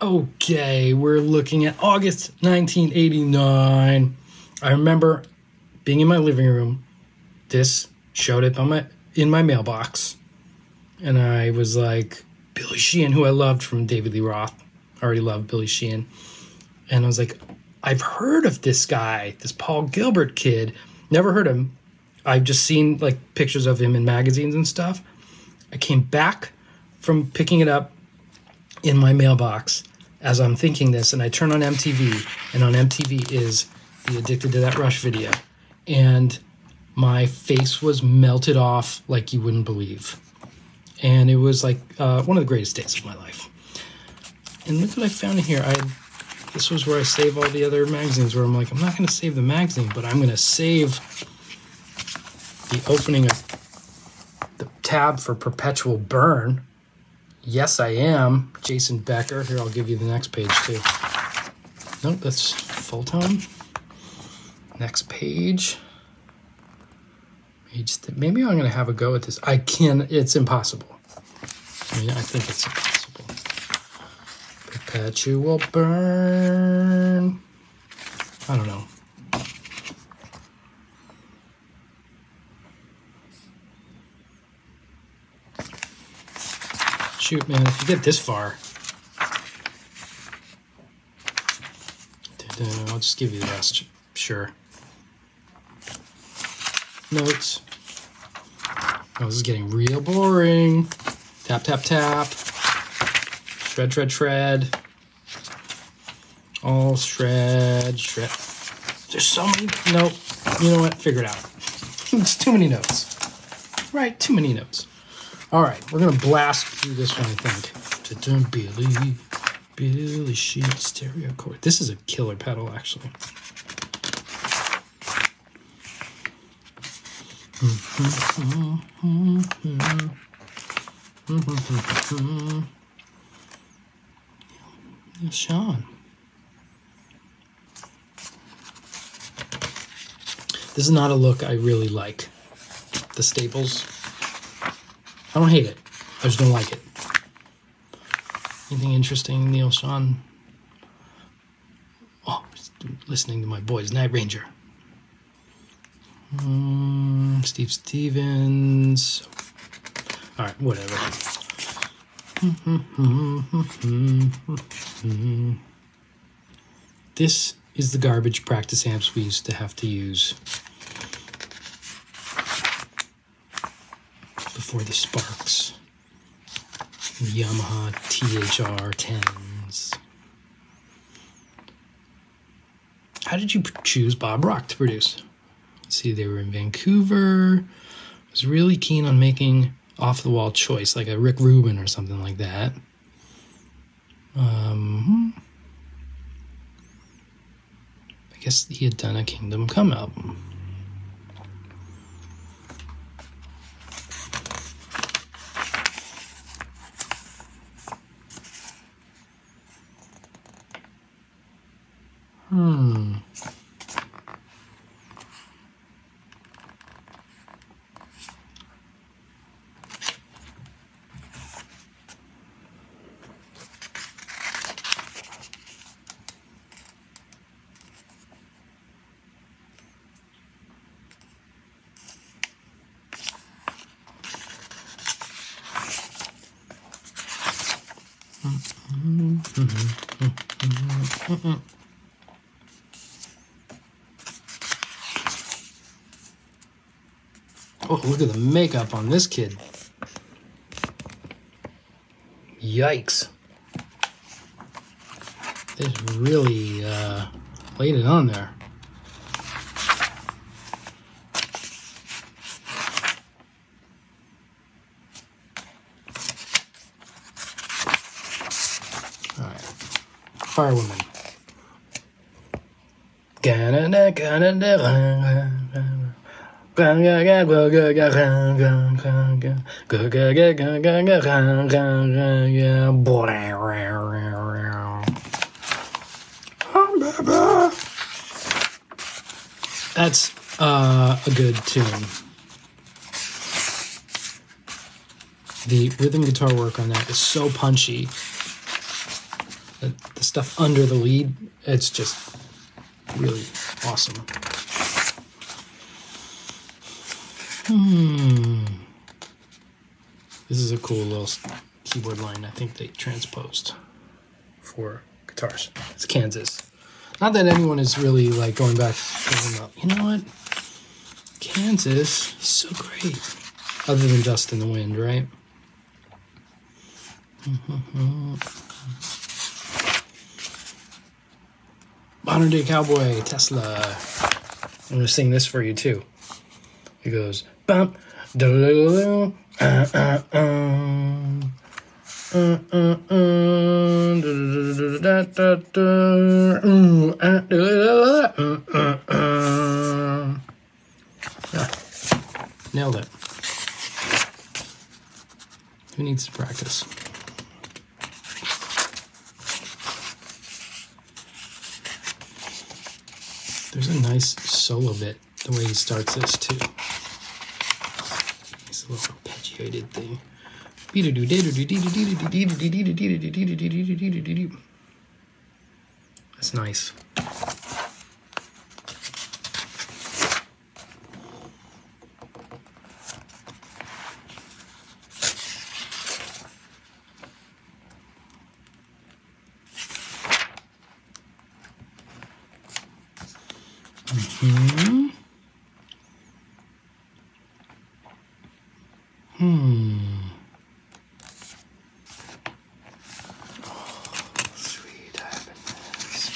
Okay, we're looking at August 1989. I remember being in my living room. This showed up in my mailbox. And I was like, Billy Sheehan, who I loved from David Lee Roth. I already loved Billy Sheehan. And I was like, I've heard of this guy, this Paul Gilbert kid. Never heard of him. I've just seen like pictures of him in magazines and stuff. I came back from picking it up in my mailbox as I'm thinking this, and I turn on MTV, and on MTV is the Addicted to That Rush video. And my face was melted off like you wouldn't believe. And it was like one of the greatest days of my life. And look what I found in here. This was where I save all the other magazines, where I'm like, I'm not going to save the magazine, but I'm going to save the opening of the tab for Perpetual Burn. Yes, I am. Jason Becker. Here, I'll give you the next page, too. Nope, that's full tone. Next page. Maybe I'm going to have a go at this. It's impossible. I mean, I think it's impossible. Perpetual Burn. I don't know. Shoot, man, if you get this far. I'll just give you the rest. Sure. Notes. Oh, this is getting real boring. Tap, tap, tap. Shred, shred, shred. All shred, shred. There's so many. Nope. You know what? Figure it out. It's too many notes. Right, too many notes. All right, we're going to blast through this one, I think. Billy Sheet stereo chord. This is a killer pedal, actually. Yeah, Sean. This is not a look I really like. The staples. I don't hate it. I just don't like it. Anything interesting, Neil Sean? Oh, listening to my boys, Night Ranger. Steve Stevens. All right, whatever. This is the garbage practice amps we used to have to use before the Sparks. The Yamaha THR 10s. How did you choose Bob Rock to produce? Let's see, they were in Vancouver. Was really keen on making off-the-wall choice, like a Rick Rubin or something like that. I guess he had done a Kingdom Come album. Oh, look at the makeup on this kid. Yikes. They really laid it on there. All right. Firewoman. That's a good tune. The rhythm guitar work on that is so punchy. the stuff under the lead, it's just really awesome. This is a cool little keyboard line I think they transposed for guitars. It's Kansas. Not that anyone is really like going back thinking about, you know what? Kansas is so great. Other than Dust in the Wind, right? Modern Day Cowboy, Tesla. I'm going to sing this for you too. It goes, bump, da-da-da-da, nailed it. Who needs to practice? There's a nice solo bit, the way he starts this too. Nice little arpeggiated thing. That's nice. Sweet happiness.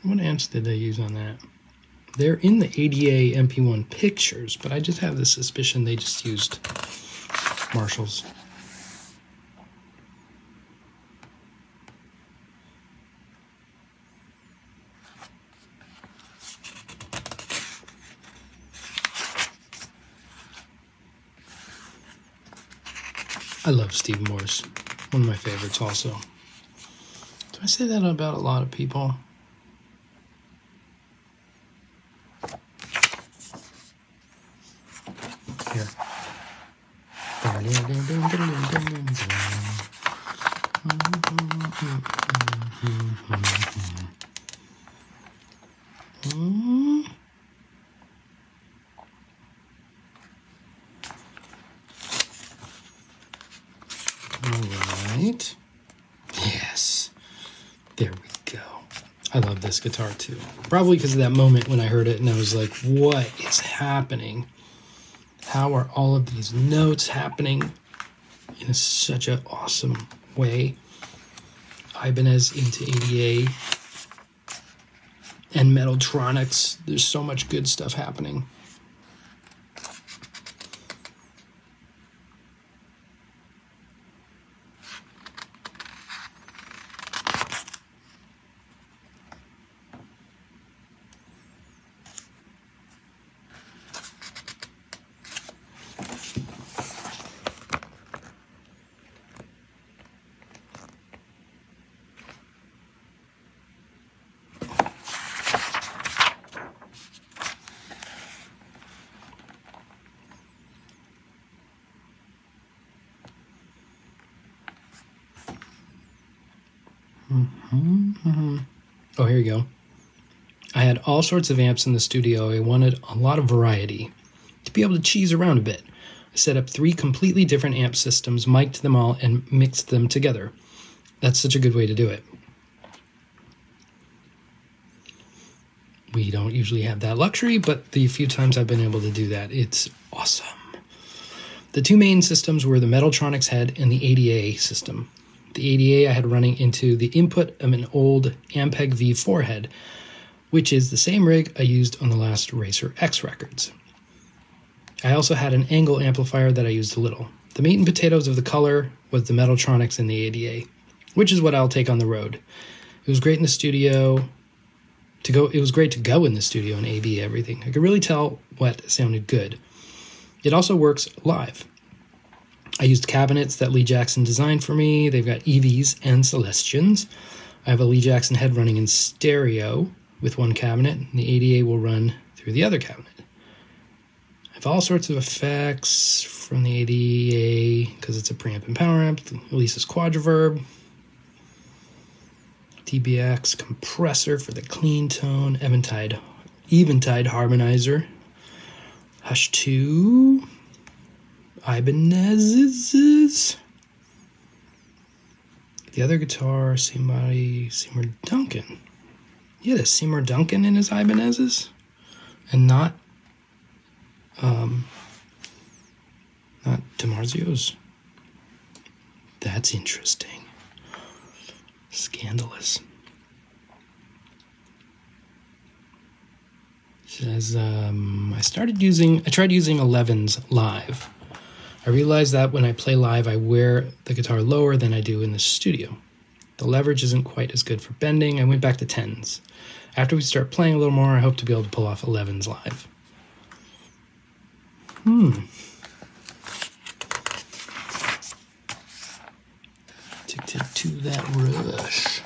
What amps did they use on that? They're in the ADA MP1 pictures, but I just have the suspicion they just used Marshalls. I love Steve Morse, one of my favorites also. Do I say that about a lot of people? Here. All right. Yes. There we go. I love this guitar too. Probably because of that moment when I heard it and I was like, what is happening? How are all of these notes happening in such an awesome way? Ibanez into ADA and Metaltronics. There's so much good stuff happening. Oh, here you go. I had all sorts of amps in the studio. I wanted a lot of variety to be able to cheese around a bit. I set up 3 completely different amp systems, mic'd them all, and mixed them together. That's such a good way to do it. We don't usually have that luxury, but the few times I've been able to do that, it's awesome. The 2 main systems were the Metaltronics head and the ADA system. The ADA I had running into the input of an old Ampeg V4 head, which is the same rig I used on the last Racer X records. I also had an angle amplifier that I used a little. The meat and potatoes of the color was the Metaltronics and the ADA, which is what I'll take on the road. It was great in the studio it was great to go in the studio and AB everything. I could really tell what sounded good. It also works live. I used cabinets that Lee Jackson designed for me. They've got EVs and Celestians. I have a Lee Jackson head running in stereo with one cabinet, and the ADA will run through the other cabinet. I have all sorts of effects from the ADA because it's a preamp and power amp. Elisa's Quadriverb. TBX compressor for the clean tone. Eventide harmonizer. Hush 2. Ibanez's. The other guitar, Seymour Duncan. He had a Seymour Duncan in his Ibanez's, and not DiMarzio's. That's interesting. Scandalous. Says I tried using 11s live. I realized that when I play live, I wear the guitar lower than I do in the studio. The leverage isn't quite as good for bending. I went back to 10s. After we start playing a little more, I hope to be able to pull off 11s live. Addicted to that rush.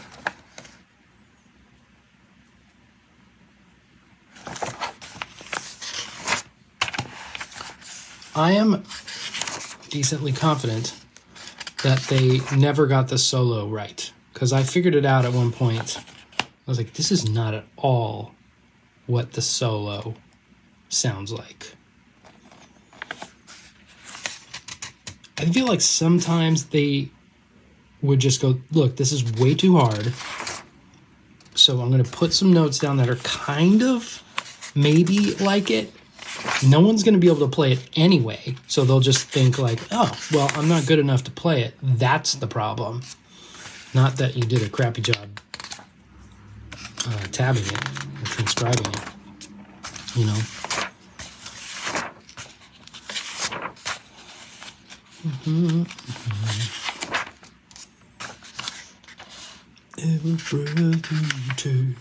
I am decently confident that they never got the solo right, because I figured it out at one point. I was like, this is not at all what the solo sounds like. I feel like sometimes they would just go, look, this is way too hard, so I'm going to put some notes down that are kind of maybe like it. No one's going to be able to play it anyway, so they'll just think like, oh, well, I'm not good enough to play it. That's the problem. Not that you did a crappy job tabbing it or transcribing it, you know. Every breath you take.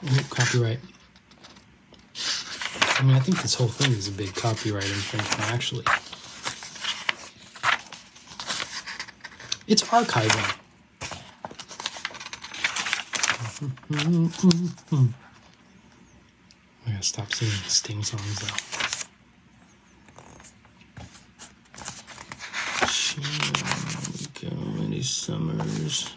Oh, copyright. I mean, I think this whole thing is a big copyright infringement, actually. It's archiving. I gotta stop singing Sting songs, though. Here we go, Andy Summers.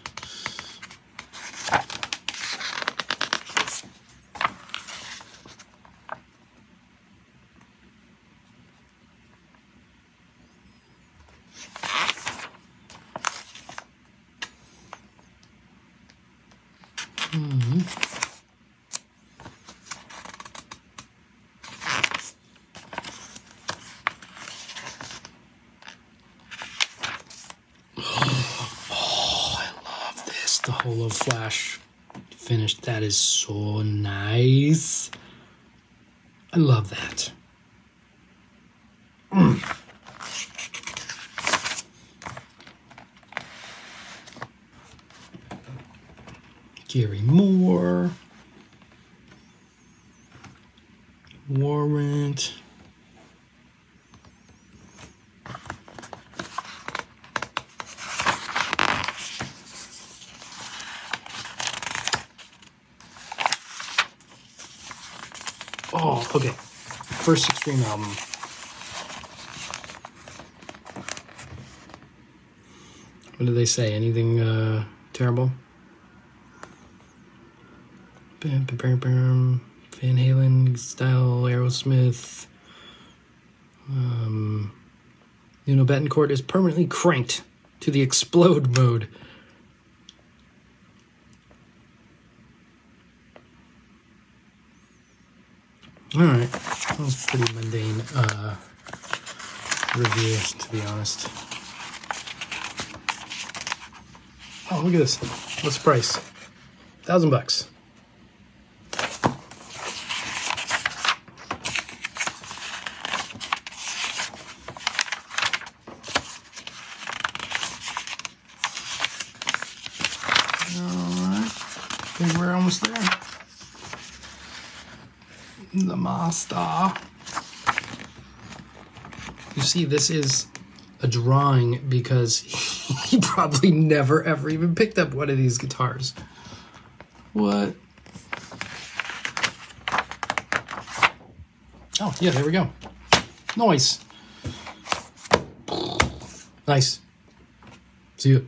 The Holo Flash finished. That is so nice. I love that. Gary Moore. Warrant. Oh, okay. First Extreme album. What did they say? Anything terrible? Van Halen style Aerosmith. Nuno Betancourt is permanently cranked to the explode mode. All right, that was a pretty mundane review, to be honest. Oh, look at this. What's the price? $1,000. All right, I think we're almost there. The Master. You see, this is a drawing because he probably never ever even picked up one of these guitars. What? Oh, yeah, there we go. Nice. Nice. See you.